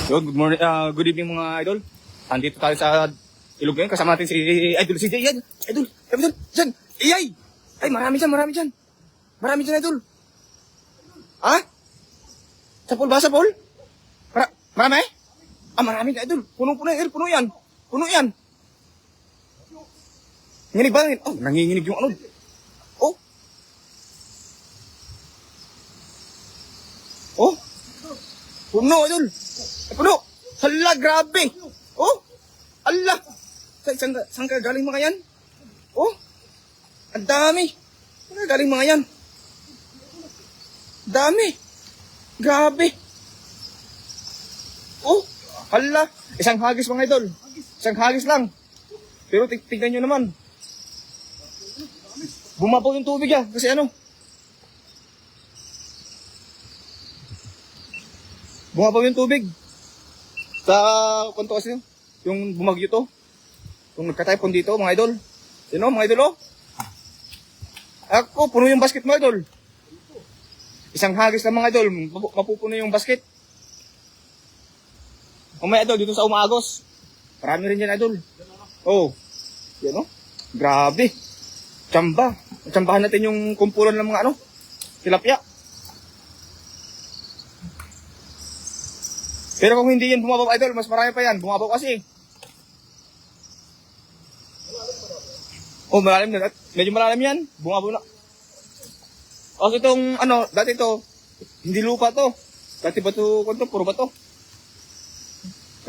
Yo, good morning, good evening mga idol. Andito tayo sa ilog ngayon. Kasama natin si Idol CJ. Yan, idol, idol, dyan. Iyay! Ay, marami dyan, marami dyan. Marami dyan, idol. Ha? Sa pool ba, sa pool? Marami? Ah, marami dyan, idol. Puno-puno yan, puno yan. Puno yan. Nginig ba? Oh, nanginginig yung ano. Oh. Oh. Puno, idol. Puno. Hala, grabe. Oh. Ala. Saan ka galing mga yan? Oh. Ang dami. Saan ka galing mga yan? Dami. Grabe. Oh. Hala. Isang hagis mga idol. Isang hagis lang. Pero tignan nyo naman. Bumabaw yung tubig ah. Kasi ano? Bumabaw yung tubig. Sa kwanto kasi yung bumagyo to. Kung nagkataypon dito mga idol. Sino mga idol oh? Ako, puno yung basket mga idol. Isang hagis lang mga idol. Mapupuno yung basket. O mga idol, dito sa Umaagos. Marami rin yan idol. Oh. Yan oh. Grabe. Tsamba. Tsambahan natin yung kumpulan ng mga ano. Tilapia. Pero kung hindi yan bumabaw idol, mas marami pa yan. Bumabaw kasi. Oh, malalim na. Medyo malalim yan. Bumabaw na. O, itong ano, dati ito, hindi lupa to. Dati ba ito, puro ba to?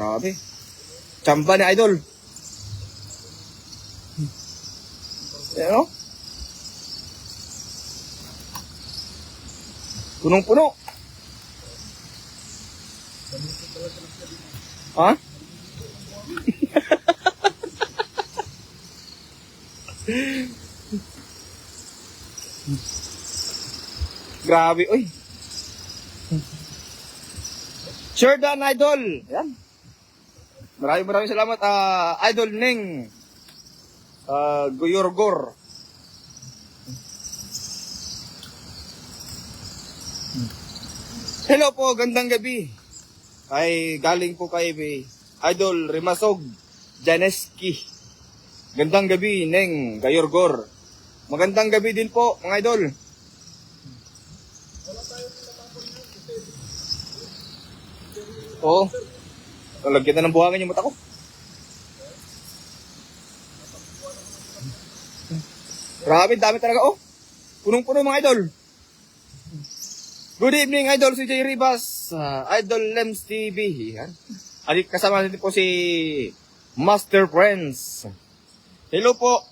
Grabe. Tsamba ni idol. Ayan o. Punong-puno. Ha? Grabe, oy. Sure done, idol. Yan. Maraming salamat, Idol Ning. Goyorgor. Hello po, gandang gabi. Ay galing po kay Idol Rimasog Janeski. Gandang gabi, Neng Gayorgor. Magandang gabi din po, mga idol. Oo. Lagyan na ng buhangin yung mata ko. Grabe, dami talaga oh. Punong-puno mga idol. Good evening, Idol CJ Ribas, Idol Lems TV. Yan. Kasama natin po si Master Friends. Hello po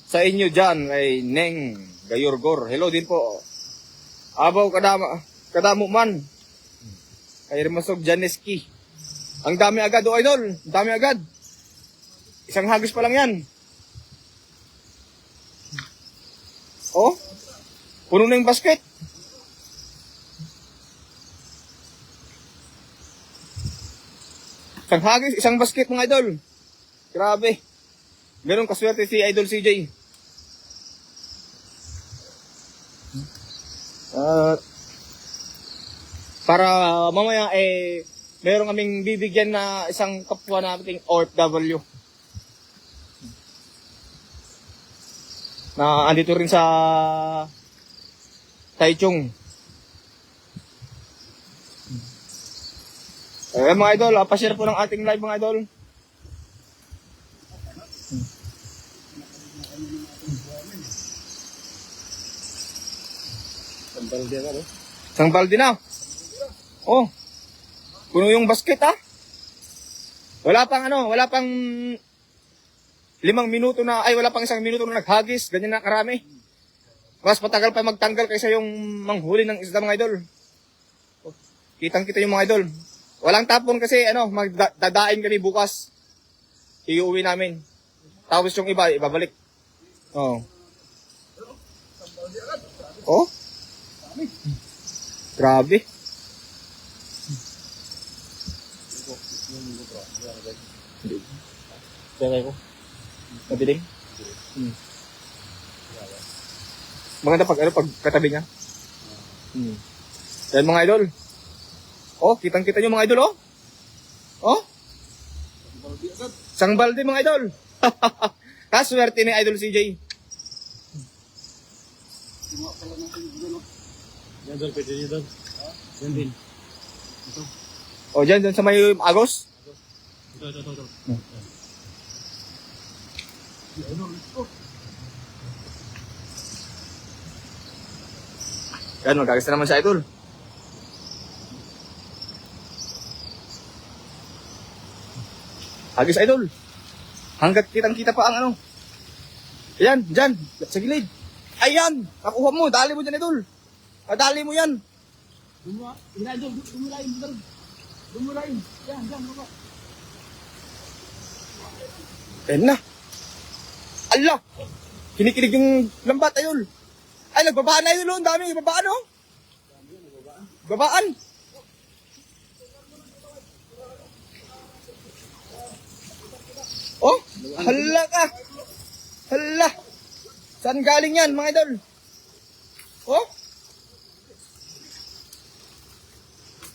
sa inyo dyan kay Neng Gayorgor. Hello din po. Abaw kadamo man. Kay Rimasog Janeski. Ang dami agad oh idol. Ang dami agad. Isang hagis pa lang yan. Oh. Puno na yung basket. Isang hagis, isang basket mga idol. Grabe. Ganun kaswerte si Idol CJ. Para mamaya meron kaming bibigyan na isang kapwa nating OFW. Na andito rin sa Taichung. Mga idol, pa-share po ng ating live mga idol. Isang balde na. Oh. Puno yung basket ah. Wala pang 5 minuto na, wala pang 1 minuto na naghagis. Ganyan na karami. Mas patagal pa magtanggal kaysa yung manghuli ng isda mga idol. Kitang-kita yung mga idol. Walang tapon kasi magdadain kami bukas. Iuwi namin. Tapos yung iba, ibabalik. Oh. Oh? Grabe. Kaya ko. Mabiling? Maganda pag katabi niya. Yan mga idol. Oh, kitang-kita nyo mga idol, oh. Oh. Isang balde mga idol. Kaswerte ni Idol CJ. Yan doon, pwede nyo doon. Yan din. O, dyan sa may Agos. Ito. Yan, magkagasta naman siya, idol. Agis, idol. Hanggat kitang-kita pa ang ano. Ayan, dyan, sa gilid. Ayan, nakuha mo, dali mo dyan, idol. Dali mo yan. Dumulayin. Yan, baba. Ayan na. Allah! Kinikilig yung lambat, idol. Ay, nagbabaan na, idol. Ang dami, babaan, oh. Babaan. Oh, hala ka. Hala. Saan galing yan, mga idol? Oh.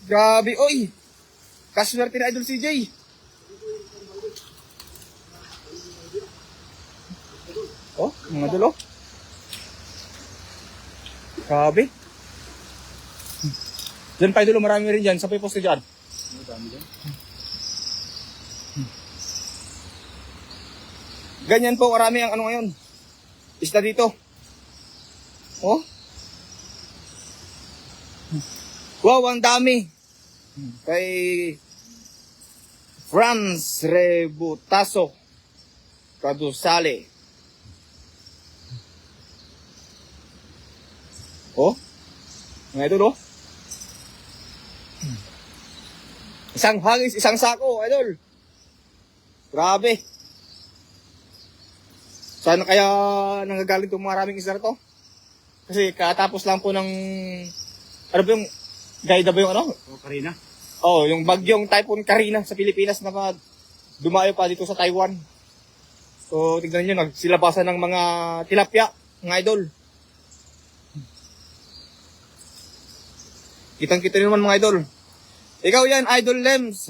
Grabe, oy. Kaswerte na idol CJ. Oh, mga idol, oh. Grabe. Diyan pa idol, marami rin dyan. Sa may poste dyan. Ganyan po, marami ang ano ngayon. Isda dito. Oh. Wow, ang dami. Kay Franz Rebutaso Cadusale. Oh. Mga idol, oh. Isang hagis, isang sako, idol. Grabe. Saan kaya nanggagaling itong maraming isda na to? Kasi katapos lang po ng... Ano ba yung... Gaida ba yung ano? Karina. Oh, yung bagyong Typhoon Karina sa Pilipinas na dumayo pa dito sa Taiwan. So, tignan nyo, nagsilabasan ng mga tilapia, mga idol. Kitang-kita nyo naman mga idol. Ikaw yan, Idol Lems.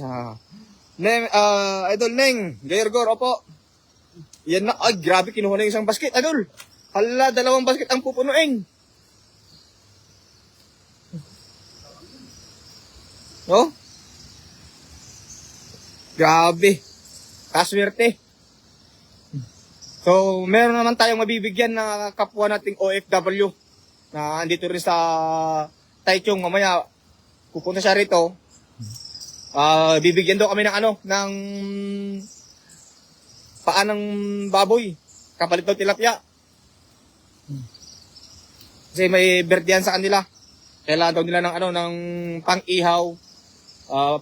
Idol Neng, Gayorgor, opo. Yan na, ay grabe, kinuha na yung isang basket, idol. Hala, 2 basket ang pupunuin. No? Grabe. Kaswerte. So, meron naman tayong mabibigyan na kapwa nating OFW na andito rin sa Taichung. Mamaya, pupunta siya rito. Bibigyan daw kami ng ano, ng paa ng baboy. Kapalit daw tilapia. Kasi may berdiyan sa kanila. Kailangan daw nila ng ano, ng pang-ihaw,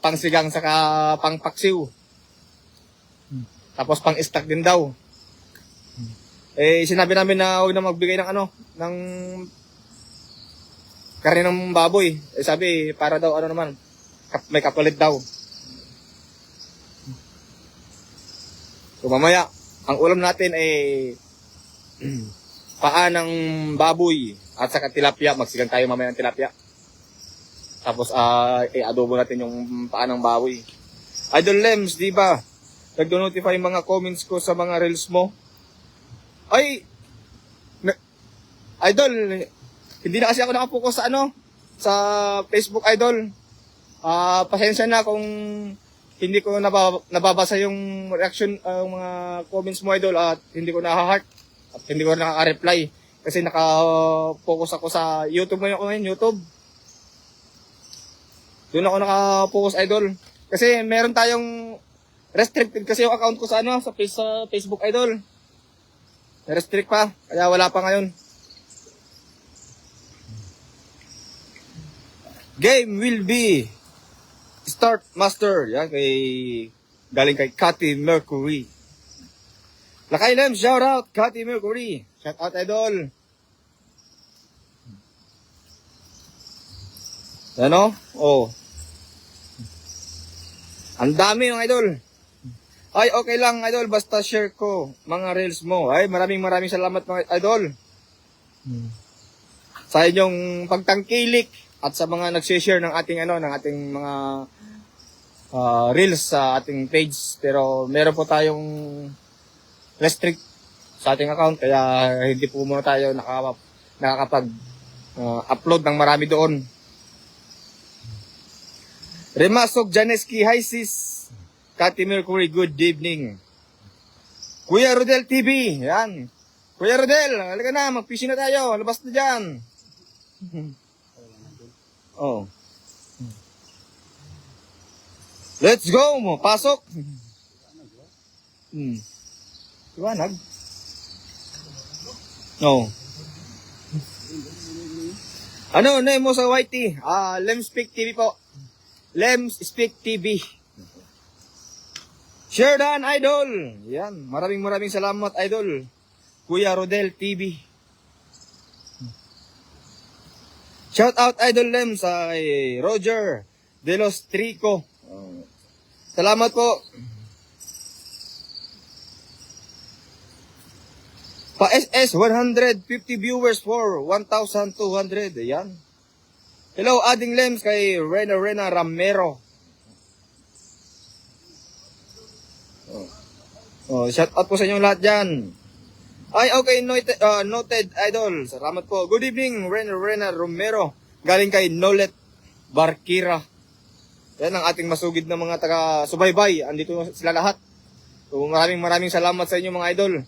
pang-sigang, saka pang-paksiw. Tapos pang-stack din daw. Eh, sinabi namin na huwag na magbigay ng ano, ng karne ng baboy. Eh, sabi, para daw ano naman, may kapalit daw. So mamaya, ang ulam natin ay paa ng baboy at saka tilapia. Magsigang tayo mamaya ng tilapia. Tapos i-adobo natin yung paa ng baboy. Idol Lems, di ba? Nag-notify yung mga comments ko sa mga reels mo. Ay, Idol, hindi na kasi ako nakapokus sa ano, sa Facebook, Idol. Pasensya na kung hindi ko nababasa yung reaction, mga comments mo, idol, at hindi ko na-heart at hindi ko nakaka-reply kasi naka-focus ako sa YouTube ngayon, YouTube. Doon ako naka-focus, idol. Kasi meron tayong restricted kasi yung account ko sa ano, sa Facebook, idol. Restrict pa, kaya wala pa ngayon. Game will be Start Master. Yan, galing kay Cathy Mercury. Lakay Lem, shout out, Cathy Mercury. Shout out, idol. Ano? Oh. Ang dami yung idol. Ay, okay lang, idol. Basta share ko mga reels mo. Ay, maraming salamat mga idol. Sa inyong pagtangkilik at sa mga nag-share ng ating ng ating mga reels sa ating page. Pero meron po tayong restrict sa ating account kaya hindi po muna tayo nakakapag upload ng marami doon. Remasok Janeski, hi sis. Kati Mercury, good evening. Kuya Rodel TV, yan. Kuya Rodel, halika na, mag-fishing na tayo. Labas na dyan. Oh. Let's go, pasok. Iwanag. No. Ano mo sa YT? Lems Speak TV po. Lems Speak TV. Sherdan Idol. Yan, maraming salamat Idol. Kuya Rodel TV. Shout out Idol Lems kay Roger De Los Trico. Salamat po. Pa SS 150 viewers for 1,200. Ayan. Hello Ading Lems kay Rena Ramero. Shout out po sa inyo lahat dyan. Ay, okay, noted Idol. Salamat po. Good evening, Rena Romero. Galing kay Nolet Barkira. Yan ang ating masugid na mga taga-subaybay. Andito sila lahat. So, maraming salamat sa inyo mga idol.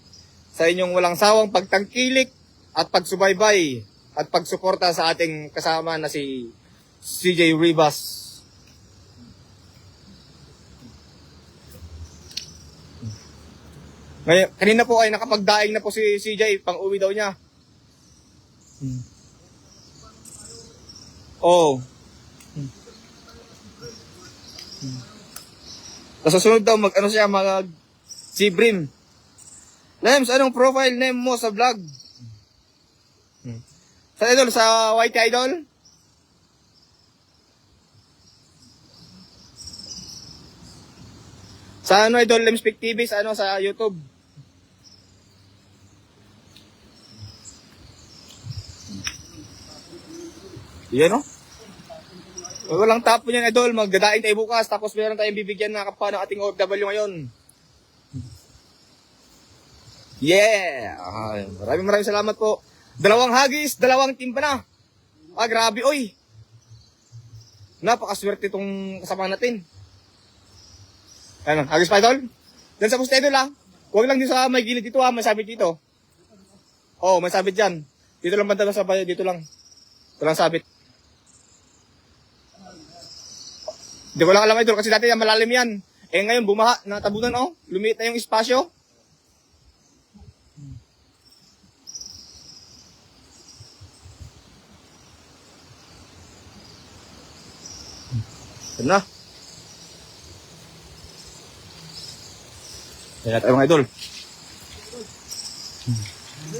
Sa inyong walang sawang pagtangkilik at pagsubaybay at pagsuporta sa ating kasama na si CJ Rivas. Ngayon, kanina po ay nakapagdaing na po si CJ, pang uwi daw niya. Oh. Tapos susunod daw mag Sibrim. Lems, anong profile name mo sa vlog? Sa idol, sa YT Idol? Sa Idol Lems Speak TV, sa sa YouTube. Yan o. Walang tapon yan Idol, magdadaing tayo bukas, tapos meron tayong bibigyan na kapwa ng ating OFW ngayon. Yeah! Maraming salamat po. 2 hagis, 2 timba na. Grabe, oy. Napakaswerte itong kasama natin. Ano, hagis pa Idol? Diyan sa poste Idol lang. Huwag lang dito sa may gilid dito may sabit dito. May sabit dyan. Dito lang banda sa bayo, dito lang. Ito lang sabit. Hindi ko lang alam Idol kasi dati malalim yan. Ngayon bumaha, natabunan lumiit na yung espasyo. Ito na. Kaya tayo mga Idol.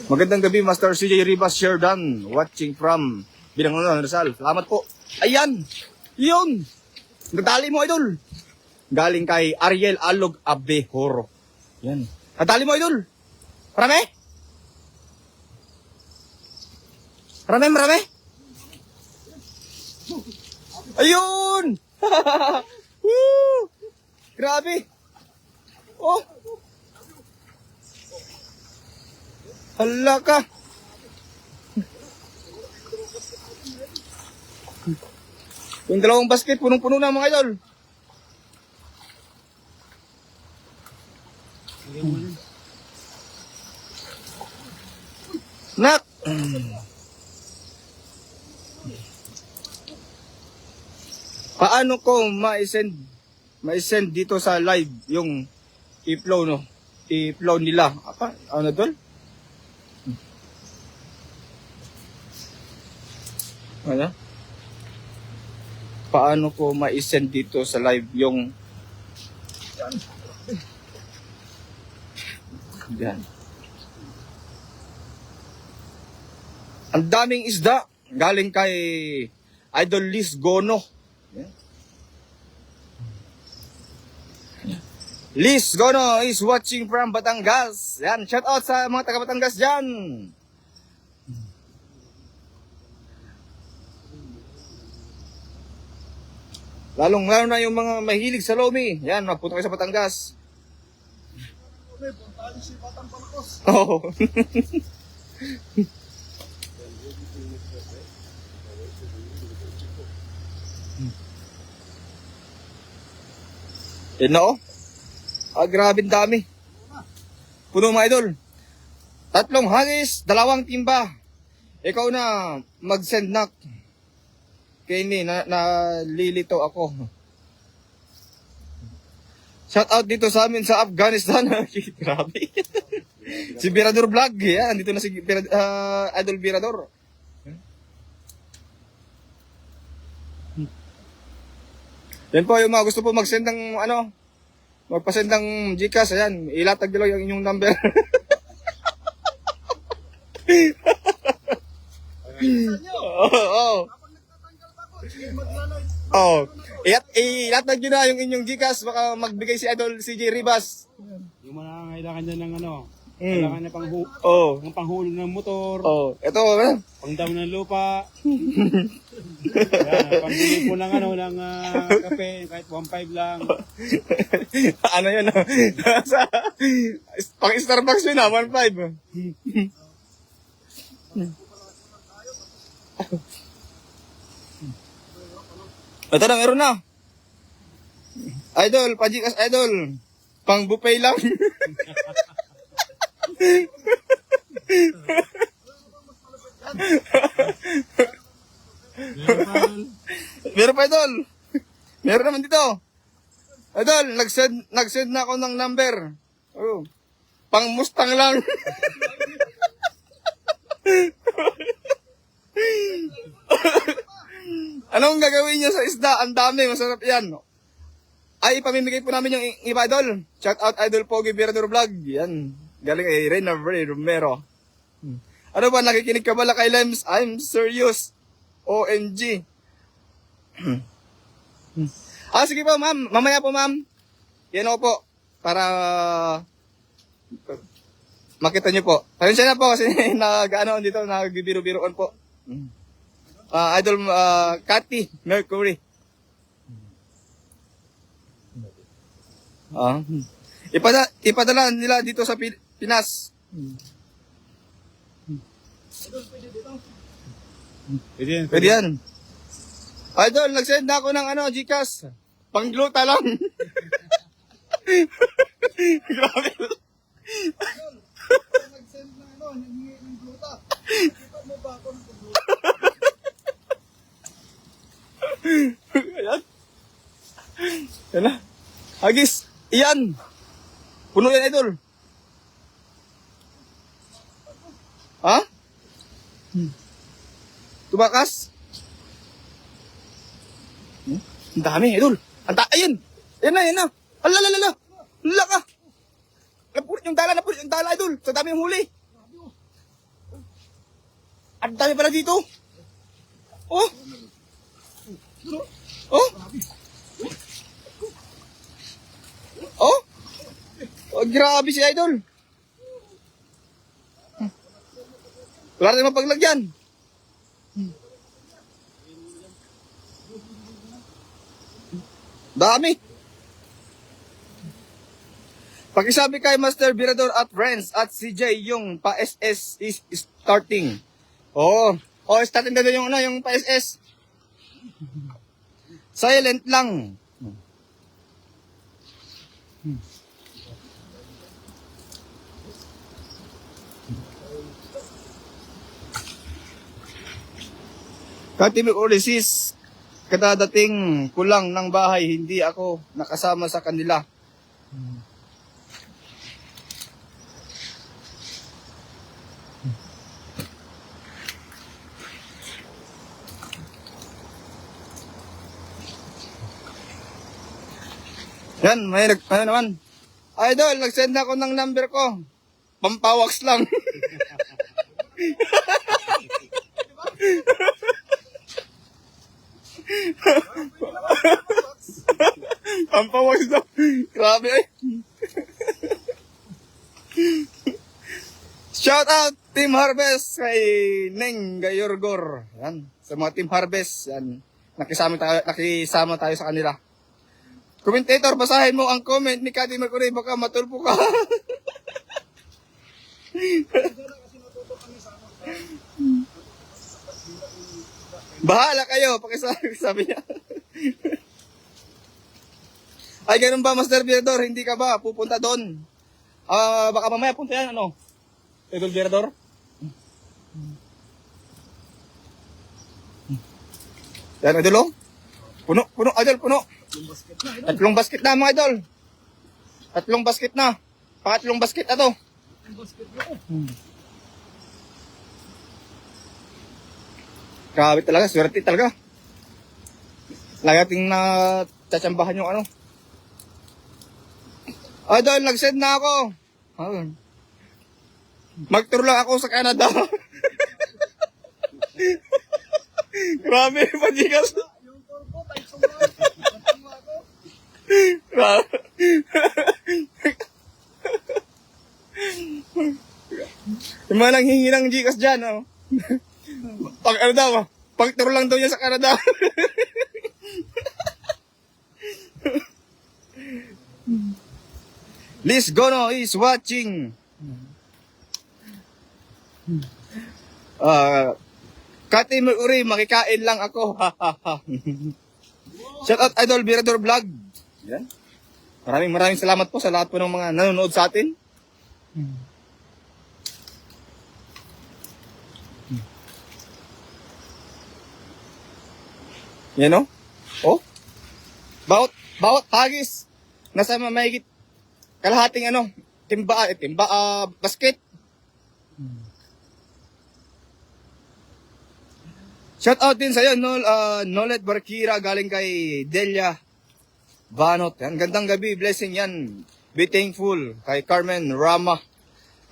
Magandang gabi Master CJ Rivas Sherdan, watching from Binangonan, Rizal. Salamat po. Ayan! Yun! Nadali mo Idol. Galing kay Ariel Alog Abehoro. Yan. Nadali mo Idol. Marami? Marami? Ayun! Woo! Grabe! Oh! Hala ka! Yung 2 basket, punong-puno na mga idol. Nak! Paano ko ma-send dito sa live yung i-flow i-flow nila? Ano tol? Ano? Paano ko ma-send dito sa live yung yan. Ang daming isda galing kay Idol Liz Gono. Liz Gono is watching from Batangas. Yan, shout out sa mga taga Batangas dyan. Lalo na yung mga mahilig sa lomi. Yan, magpunta kayo sa Batangas. May puntahan si Batang Palakos. Oo. Yan na, oh. Grabe ang dami. Puno mga idol. 3 hagis, 2 timba. Ikaw na mag-send na. Kaya hindi, nalilito ako. Shout out dito sa amin sa Afghanistan. Grabe. Si Birador Vlog. Yan, dito na si Idol Birador. Yan po, yung mga gusto po mag-send ng magpa-send ng Gcash, ayan, ilatag nyo lang yung inyong number. Oo. Kapag nagtatanggal pa ko, sige maglalay. Oo. Ilatag nyo na yung inyong Gcash, baka magbigay si Idol CJ Ribas. Yung mga kailangan dyan ng Mm. kailangan na Oo. ng panghulog ng motor, Oo. Ito, pangdaw ng lupa. Yan, panghulog po ng ng kape, kahit 1.5 lang. ano yun, pang Starbucks yun, 1.5. Ito na, meron na. Idol, Pajikas Idol. Pang buffet lang. Meron pa, Idol. Meron naman dito. Idol, nag-send na ako ng number. Oh. Pang Mustang lang. Anong gagawin niyo sa isda? Ang dami, masarap yan. Ay, ipamimigay po namin yung iba, Idol. Shout out Idol Pogi Birador Vlog. Yan. Galing kay Reyna Romero. Ano ba, nakikinig ka bala kay Lems? I'm serious. OMG. Sige po, ma'am. Mamaya po, ma'am. Yan ako po. Para makita niyo po. Pasensya na po kasi dito, nagbibiru-biruan po. Idol Cathy Mercury. Ipadala nila dito sa Pinas. Pwede yan. Idol, nag-send na ako ng Gcash. Pangluta lang. Grabe. Nag-send na nangingi ng gluta. Kita mo ba ako ng gluta? Ayan. Yan na. Hagis. Iyan. Puno yan, Idol. Ha? Tumakas? Ang dami, Idol. Ayun. Yan na. Alalala. Lala ka. Napulit yung dala, Idol. Sa dami yung huli. Ang dami pala dito. Oh. Oh. Oh. Oh, grabe si Idol. Wala rin mapaglagyan. Dami. Pakisabi kay Master Birador at Friends at CJ yung pa-SS is starting. Oh, starting na yung yung pa-SS. Silent lang. Katibig Ulysses, kadadating ko lang ng bahay, hindi ako nakasama sa kanila. Yan, may ano naman. Idol, nag-send ako ng number ko. Pampawaks lang. Pampawaks lang. Grabe eh. Shout out Team Harvest kay Neng Gayorgor. Yan, sa mga Team Harvest. Yan. nakisama tayo sa kanila. Commentator, basahin mo ang comment ni Kati Mercury, baka matulpo ka. Bahala kayo, pakisabi niya. Ay, ganun ba, Master Virador? Hindi ka ba pupunta doon? Baka mamaya punta yan, ano? Idol Virador? Yan, idol, oh. Puno, idol, puno. Tatlong basket na, mga idol. Tatlong basket na. Pangatlong basket na to. Grabe talaga, swerte talaga. Lagating na tsatsambahan yung ano. Idol, nag-send na ako. Mag-tour lang ako sa Canada. Grabe, Pajikas. Yung tour ko, tayo sumama ako. Yung mga nanghingi ng Gcash dyan, oh. Pag ano daw, pag tour lang daw niya sa Canada. Liz Gono is watching. Kati Mercury, makikain lang ako. Shout out Idol Virador Vlog. Yan. Maraming salamat po sa lahat po ng mga nanonood sa atin. Yan o. Oh. Bawat hagis nasa mahigit kalahating ano, basket. Shout out din sa iyo, Nolet Barkira, galing kay Delia Banot. Yan, gandang gabi, blessing yan. Be thankful kay Carmen Rama.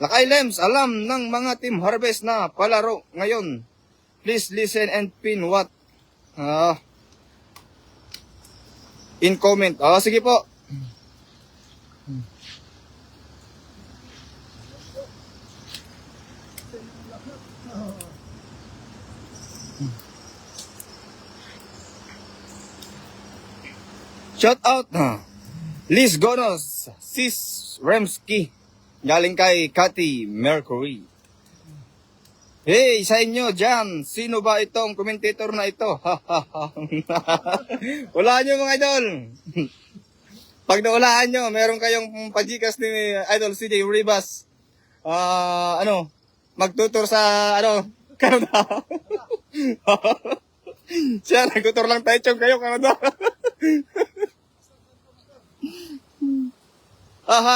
Lakay Lems, alam ng mga Team Harvest na palaro ngayon. Please listen and pin what in comment. Sige po. Shout out Liz Gonos, Sis Remski, galing kay Kati Mercury. Hey, sa inyo dyan, sino ba itong commentator na ito? Walaan nyo mga idol. Pag naulaan nyo, meron kayong pajikas ni Idol CJ Rivas. Magtutor sa, Canada. Siya, nagtutor lang tayo kayo, Canada.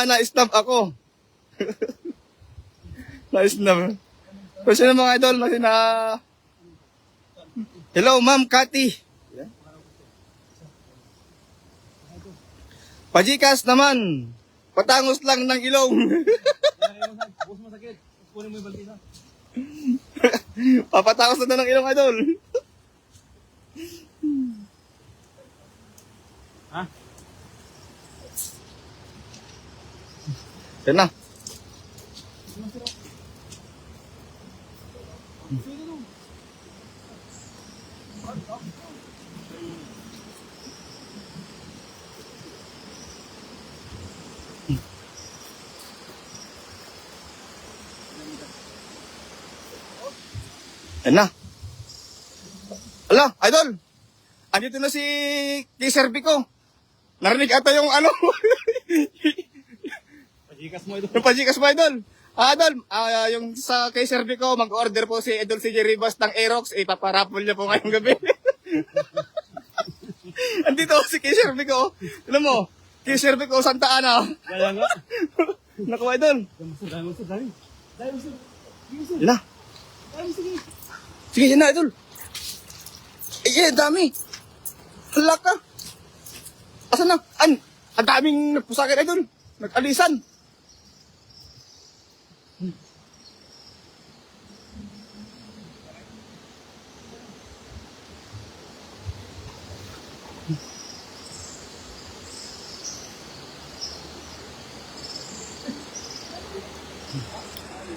Na-snap ako. Na-snap. Kasi na mga idol, hello, Ma'am Cathy. Pajikas naman. Patangos lang ng ilong. Bus masakit. Kunin mo yung balita. Papatangos na ng ilong, idol. Ha? Yan na. Yan na. Ala, idol. Andito na si Kiserbico. Narinig ata yung ano. Pajikas mo ito. Yung pajikas mo, idol. Idol, yung sa Kiserbico, mag-order po si Idol CJ Rivas ng Aerox. Ipaparapol niya po ngayong gabi. Andito si Kiserbico. Alam mo, Kiserbico Santa Ana. Kaya nga. Naku, idol. Dami. Yan na. Sige, yan na, idol. Dami. Hala ka. Asan na? Ang daming nagpusakin, idol. Nag-alisan.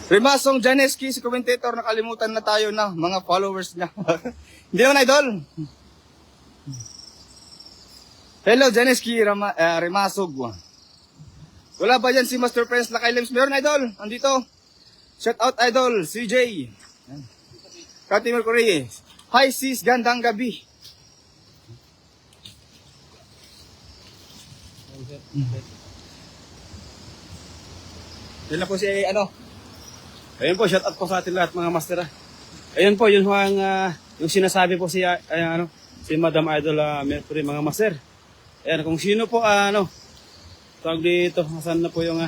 Rimasong Janeski, si commentator, nakalimutan na tayo na mga followers niya. Hindi naman, idol. Hello, Janeski Rimasog. Wala ba dyan si Master Prince Lakay Limbs? Meron, idol. Andito. Shout out, idol. CJ. Kati Mercury. Hi, sis. Gandang gabi. Yan na po si, Ayun po, shout out po sa ating lahat mga master. Ayun po, yun ang yung sinasabi po si si Madam Idol Mercury mga master. Ayan, kung sino po tawag dito, asan na po yung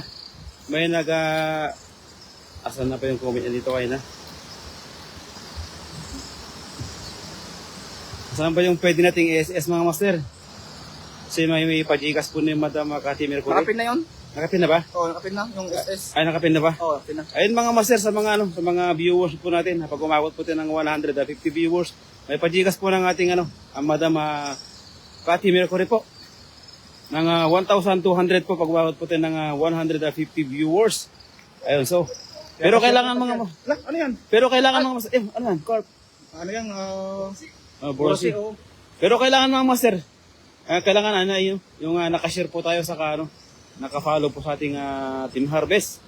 may asan na po yung comment dito kayo na? Saan ba yung pwede nating SS mga master? Kasi may pajikas po ni Madam Kati Mercury. nakapin na yun? Nakapin na ba? Oo, nakapin na. Yung SS. Ay, nakapin na ba? Oo, nakapin na. Ayun mga master, sa mga viewers po natin, pag umabot po tayo ng 150 viewers, may pajikas po ng ating ang Madam Kati Mercury po. Ng 1,200 po pag umabot po tayo ng 150 viewers. Ayun, so. Pero kailangan mga Ano yan? pero kailangan mga master, ano yan? Corp. Ano yan? Borsi. Pero kailangan mga master, kailangan yung nakashare po tayo sa naka-follow po sa ating Team Harvest.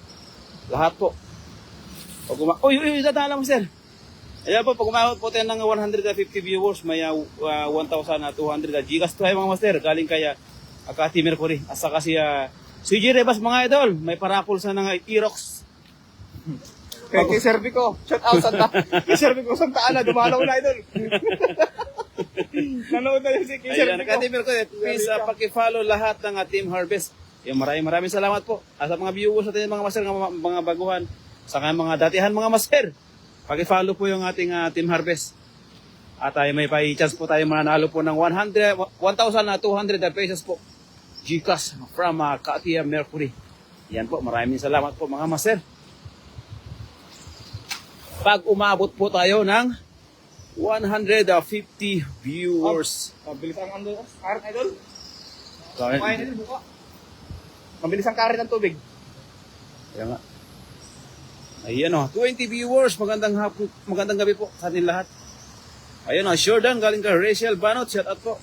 Lahat po. Pag dadala mo sir. Ayan po, pag umabot po tayo ng 150 viewers, may 1,200 gigas to mga master. Galing kaya Kati Mercury. At saka si CJ Rebas mga idol. May parapol sa ng Erox. Kay Servico. Shout out Santa. Kay Servico Santa Ana. Dumalaw na idol. Nanood na yun si Kay Ayan, Servico. Kati Mercury. Please paki-follow lahat ng Team Harvest. Yung maraming salamat po. At sa mga viewers natin mga master, mga baguhan, sa mga datihan mga master, paki-follow po yung ating Team Harvest. At may chance po tayo mananalo po ng 1,200 pesos po. Gcash from Katia Mercury. Yan po, maraming salamat po mga master. Pag umabot po tayo ng 150 viewers. Mabilis ang karet idol. Kaya Kumain idol buka. Mabilis ang karet ng tubig. nga. Ayan 20 viewers. Magandang gabi po sa atin lahat. Ayun Jordan, galing ka Rachel Banot, shout out po.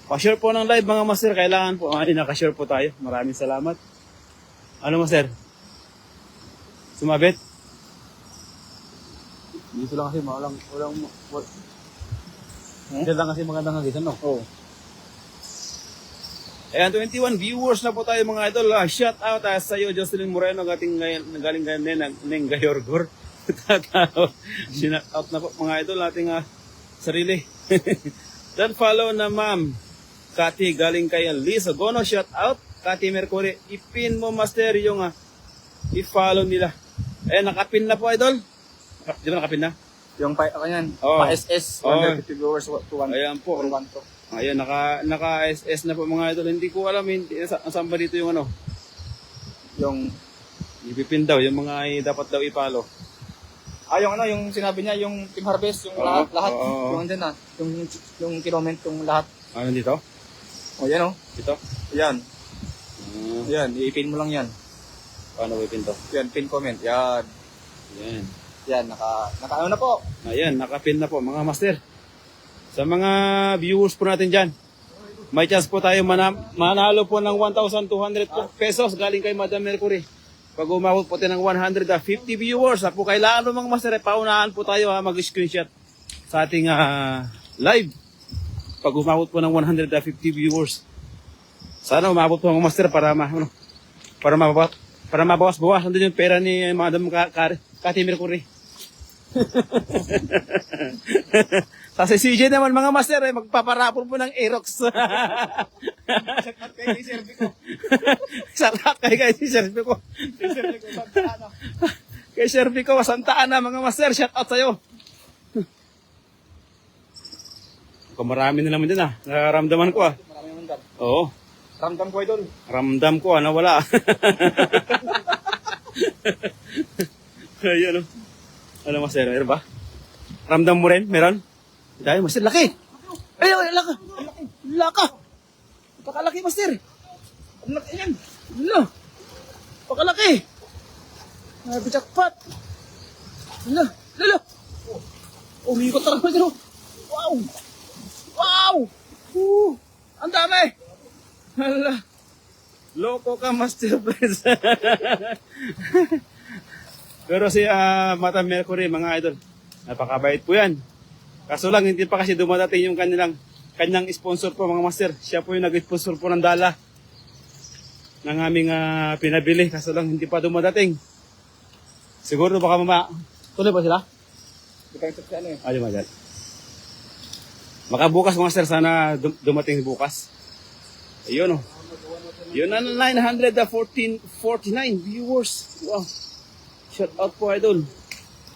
Pa-share po ng live mga master, kailangan po. Naka-share po tayo. Maraming salamat. Ano master? Sumabit? Dito lang kasi walang dito lang kasi magandang hagitan, no? Oo. Ayan, 21 viewers na po tayo mga idol. Shout out sa iyo, Jocelyn Moreno, galing gayon ng Gayorgor. Shout out na po mga idol, ating sarili. Then follow na ma'am Kati, galing kay Lisa Gono, shout out. Kati Mercury, ipin mo master yung i-follow nila. Ayan, nakapin na po idol. Di ba nakapin na? Yung kanyan, Oo. pa-SS, Oo. 150 viewers to 1. Ayan po. 1 to. Ayan, naka-SS na po mga idol. Hindi ko alam, saan ba dito yung Yung, ipipin daw, yung mga dapat daw i-follow. yung sinabi niya, yung Team Harvest, yung Oo, lahat, oo. yung andyan yung kinoment, yung lahat. Ano dito? O yan Dito? Yan. Yan, i-pin mo lang yan. Paano ipin to? Yan, pin comment. Yan. Ayan. Yan, naka na po. Ayan, nakapin na po mga master. Sa mga viewers po natin dyan, may chance po tayo manalo po ng 1,200 pesos galing kay Madam Mercury. Pag umabot po tayo ng 150 viewers, po kailangan po mga master, paunahan po tayo mag-screenshot sa ating live. Pag umabot po ng 150 viewers. Sana umabot po mga master para mabawas-bawas nandun yung pera ni Madam Kati Mercury. Kasi CJ naman mga master magpaparapol po ng Aerox. Kay Servico. Sarap kay Servico. Kay Servico, Santa Ana. Kay Servico, Santa Ana mga master, shout out sa'yo. Kung marami na naman din nararamdaman ko Marami naman dyan. Oo, Ramdam ko idol. ramdam ko nawala. Ayun Ano master, meron ba? Ramdam mo rin? Meron? Dahil master, laki! Ay, laka! Laka! Pakalaki master! Ang laki yan. Ano? Pakalaki! Jackpot! Lalo! Umikot na naman dito! Wow! Wow! Ang dami! Hala. Loko ka, Master Friends. Pero si Mata Mercury, mga idol, napakabait po yan. Kaso lang, hindi pa kasi dumadating yung kanyang sponsor po, mga master. Siya po yung nag-sponsor po ng dala ng aming pinabili. Kaso lang, hindi pa dumadating. Siguro baka tuloy ba sila? Ipang-check sa ano eh. Di ba dyan? Baka bukas, master, sana dumating bukas. Ayun, oh. Yun na 949 viewers. Wow. Shout out po, idol.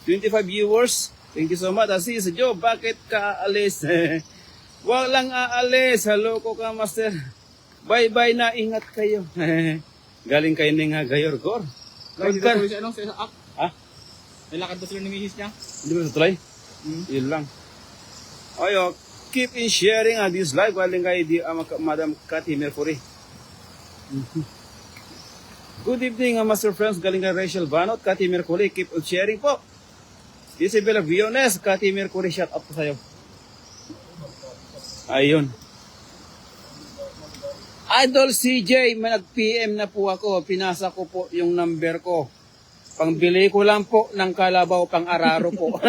25 viewers. Thank you so much. Asis, Joe, bakit ka aalis? Walang aalis. Hello ko ka, master. Bye-bye na. Ingat kayo. Galing kayo ng Gayorgor. Lagi dito si ano, sa app. Ha? Nilakad ba sila ng mihis niya? Hindi ba natuloy? Yun lang. Ayo, keep in sharing this live. Galing kayo di Madam Cathy Mercury. Good evening, Master Friends. Galing kay Rachel Banot, Cathy Mercury. Keep on sharing po. Isabella Viones, Cathy Mercury, shout out po sa'yo. Ayun. Idol CJ, may nag-PM na po ako. Pinasa ko po yung number ko. Pangbili ko lang po ng kalabaw pang araro po.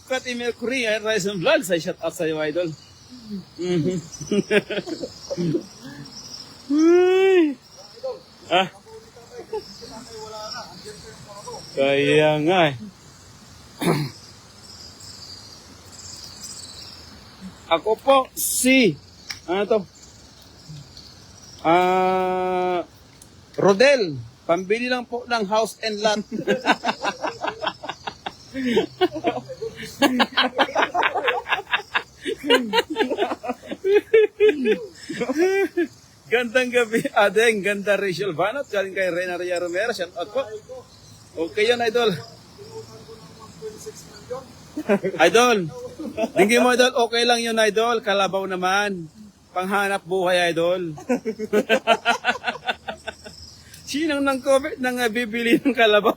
Cathy Mercury, Rise and Vlogs, ay shout out sa'yo, idol. Kaya nga eh. Ako po si ano to? Rodel, pambili lang po ng house and lot. Gandang gabi, Adeng. Ganda Rachel Banot. Galing kay Reyna Ria Romero. Shout out po. Okay yan, idol. Idol. Tingin mo, idol. Okay lang yun, idol. Kalabaw naman. Panghanap buhay, idol. Sinang nang COVID nang bibili ng kalabaw?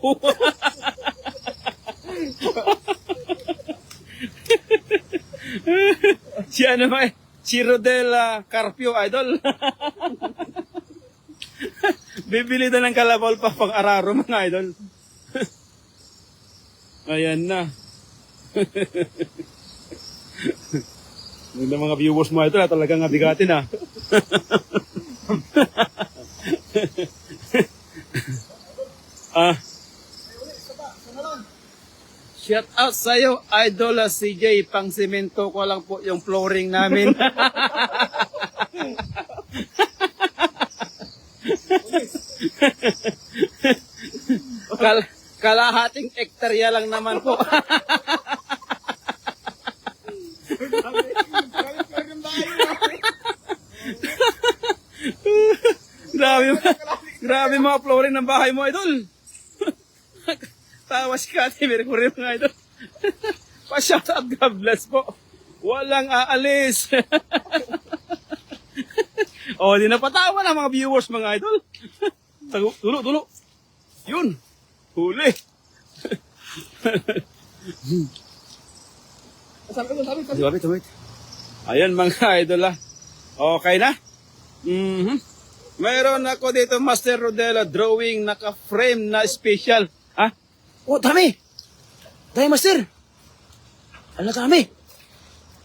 Si ano ba eh? Si Rodela Carpio, idol. Bibili na ng kalabaw pa pang araro, mga idol. Ayan na. Yung mga viewers mo ito, talagang nabigatin ah. Shout out sa'yo, Idol CJ. Pang simento ko lang po yung flooring namin. Kalahating ektarya lang naman po. Grabe mga flooring ng bahay mo, Idol. Tawa si Cathy Mercury, mga idol. Pa-shoutout, God bless po. Walang aalis. O, di napatawa na mga viewers, mga idol. Tulo. Yun. Huli. Wait. Ayan, mga idol ah. Okay na? Mayroon ako dito, Master Rodela, drawing, naka-frame na special. Ha? Oh, dami! Dami, master! Ano dami?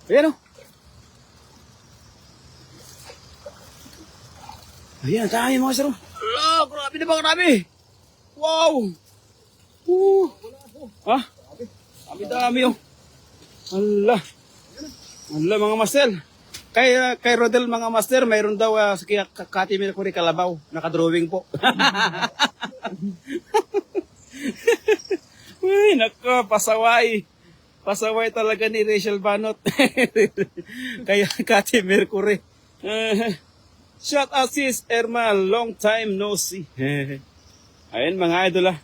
Ayan o. Ayan, dami, master. Ala, grabe na ba, grabe! Wow! Ha? Dami, oh. Ala. Ala, mga master. Kay Rodel, mga master, mayroon daw sa Cathy Mercury kalabaw. Naka-drawing po. Uy, nako, pasaway. Pasaway talaga ni Rachel Banot. Kaya Cathy Mercury. Shout out sis, Irma, long time no see. Ayun, mga idol ah.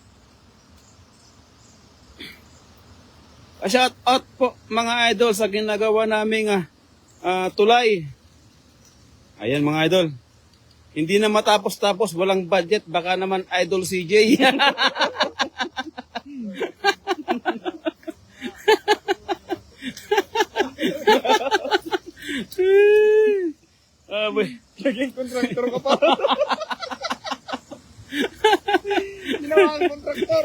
Shout out po mga idol sa ginagawa naming tulay. Ayan mga idol. Hindi na matapos-tapos, walang budget, baka naman Idol CJ. Boy. Naging kontraktor ka pa. Ginawa ang kontraktor.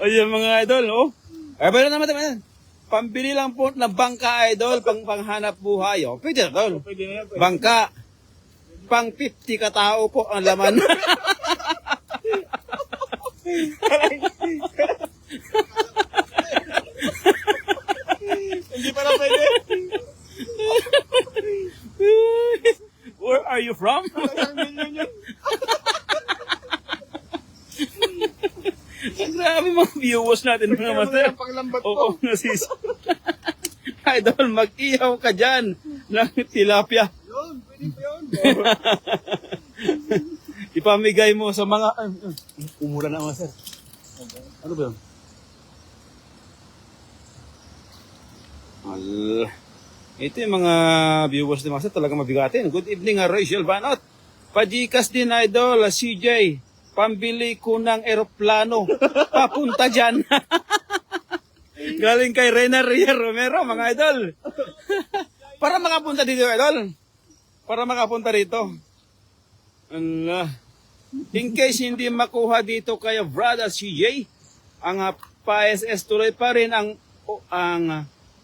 Ayan mga idol, oh. Ay, ba naman. Pambili lang po ng bangka, idol, panghanap buhay, oh. Pwede na, idol. Pwede na yan. Bangka. Pang 50 katao po ang laman. Hindi pala pwede. Where are you from? Isang milyon yun. Grabe mga viewers natin mga master. Ang panglambat Oo, ko. nasis. Idol, mag-ihaw ka dyan ng tilapia. Yun, pwede pa yun. Ipamigay mo sa mga... umura na master. Ano ba yun? Ito yung mga viewers ni Master, talaga mabigatin. Good evening, Rachel Banot. Pajikas din, idol, CJ. Pambili ko ng eroplano. Papunta dyan. Galing kay Rena Rier Romero, mga idol. Para makapunta dito, idol. Para makapunta dito. Allah. In case hindi makuha dito kay brother CJ, ang pa-SS tuloy pa rin ang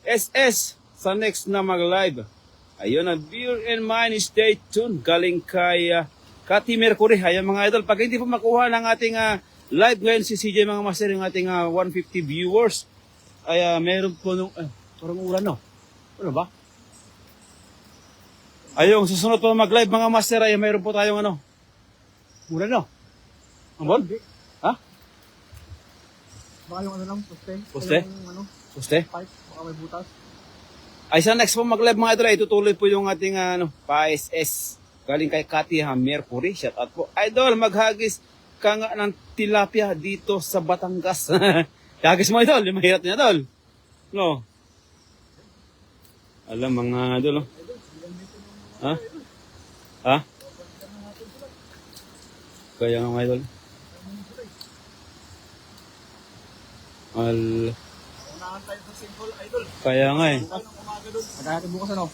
SS sa next na mag-live. Ayun, bear in mind, stay tuned. Galing kay Cathy Mercury. Ayan mga idol, pag hindi po makuha ng ating live ngayon si CJ mga master, yung ating 150 viewers, ay meron po nung, parang ulan no? Ano ba? Ayun, susunod po mag-live mga master, ay meron po tayong ano? Ulan no? Ambon? Ha? Baka yung ano lang, poste. Poste? Yung ano, Puste? pipe, baka may butas. Ay sa next po mag-live mga idol, ay tutuloy po yung ating pa-SS. Galing kay Cathy Mercury. Shout out po. Idol, maghagis ka nga ng tilapia dito sa Batangas. Hagis mo idol, yung mahirap niya idol. No? Alam mga idol, no? Ha? Ha? Kaya nga mga idol. Unahan tayo sa simple, idol. Kaya nga eh. Anong umaga doon? Magkakatin bukas ano?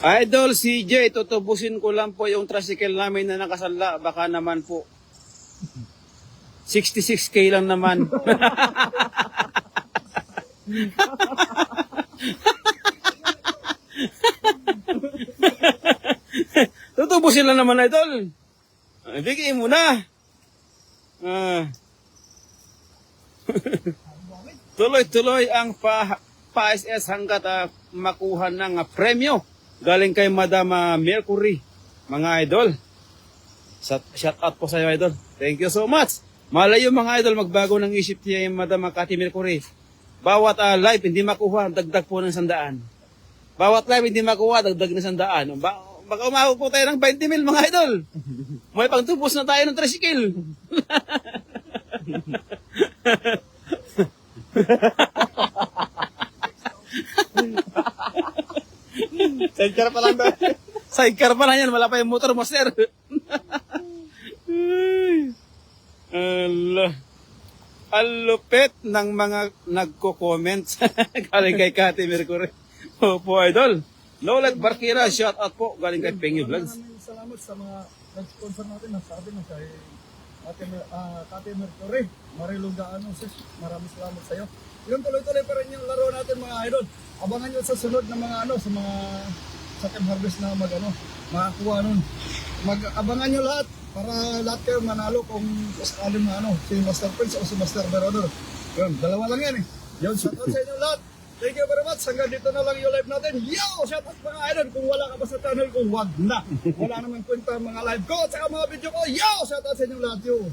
Idol CJ, tutubusin ko lang po yung tricycle namin na nakasala. Baka naman po 66K lang naman. Tutubusin lang naman, idol. Bigay mo na. Tuloy-tuloy ang pa-SS hanggat makuha ng premyo. Galing kay Madam Mercury, mga idol. Shout out po sa iyo, idol. Thank you so much. Malayo mga idol, magbago ng isip niya yung Madam Cathy Mercury. Bawat live hindi makuha, dagdag po ng 100. Bawat live hindi makuha, dagdag ng 100. Baka umabot po tayo ng 20 mil mga idol. May pangtubos na tayo ng tricycle. Sidecar pa lang doon. Sidecar pa lang yan, wala pa yung motor mo, sir. Allah. Ang lupit ng mga nagko-comment. Galing kay Cathy Mercury. Opo, idol. Lolet Barkira, shout out po. Galing kay Pengy Vlogs. Maraming salamat sa mga nag-sponsor natin. Nasabi na kay Cathy Mercury. Marilu Gaano, sis. Maraming salamat sa iyo. Yun, tuloy-tuloy pa rin yung laro natin mga idol. Abangan nyo sa sunod na mga sa mga Sakim Harvest na makakuha nun. Abangan nyo lahat para lahat kayo manalo kung sakaling si Master Prince o si Master Berador. Yun, dalawa lang yan eh. Yun, shout out sa inyo lahat. Thank you very much. Hanggang dito na lang yung live natin. Yo! Shout out mga idol. Kung wala ka pa sa channel ko, wag na. Wala naman kwenta mga live ko at saka mga video ko. Yo! Shout out sa inyo lahat. Yo!